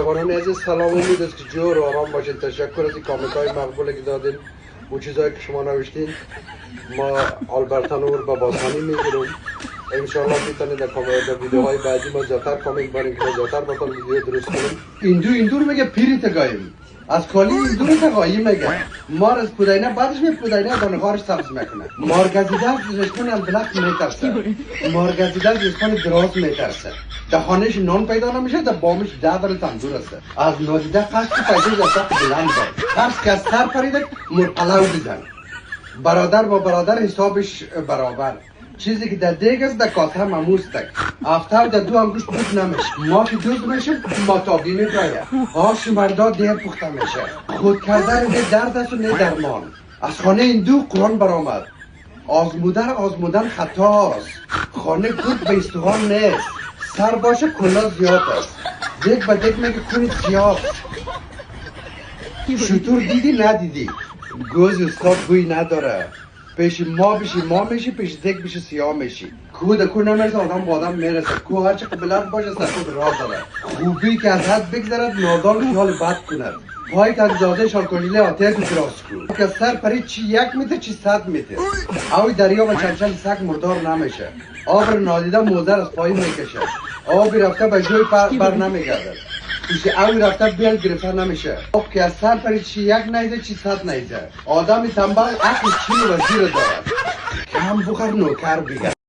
بینندگان عزیز سلام، امید است که جور و آرام باشین. تشکر از این کامنت های مقبولی که دادین و چیزایی که شما نوشتین. ما آلبرتانور با باسانی میگیریم. انشاءالله میتونید در ویدیوهای بعدی ما زیادتر کامنت بارین که زیادتر باتون ویدیو درست کنیم. ایندور میگه پیری تگایم از کالی ایندور تگایی میگه مار از پودینه بعدش می پودینه دانگارش سبز میکنه. مارگزیده از رشکون البلخ میترسه، مارگزیده از رشکون دراز میترسه. دهانش نان پیدا نمیشه، در بامش دل تندور است. از نادیده قصد پیدا جسد بلند دار قصد که از سر پریده مرقلو دیدن. برادر با برادر حسابش برابر. چیزی که در دیگ است در کاسه مموز تک افتر در دو انگوش بود نمیشه. ما که دوست میشیم ماتابی میبراید هاش مردا دیر پخته میشه. خود کردن نه درد است و نه درمان. از خانه این دو قرآن برآمد. آزمودن خطاست. خانه گود به استوان نیست. سر باشه کلا زیاد است. دیگ به دیگ میگه کنید سیاه. شطور دیدی ندیدی گوز استاد بوی نداره. پیش ما بشی ما میشی، پیش دیگ بشی سیاه میشی. کو دکو نمیرسه آدم با آدم میرسه. کو هرچه قبلت باشه سر خود راه داره. خوبی که از حد بگذرد نادان خیال بد کند. پایت از داده شالکولیله آتیه تو دراز کن که سر پرید چی 1 متر چی 100 متر. اوی دریا و چنچل سگ مردار نمیشه. آب را نادیده موزر از پایین میکشه. آبی رفته به جوی بر نمیگرده. پیش اوی رفته بیل گرفته نمیشه. آب که از سر پرید چی 1 نیزه چی 100 نیزه. آدمی تنبل عقل چین و زیر دارد. کم بخور نوکر بگه.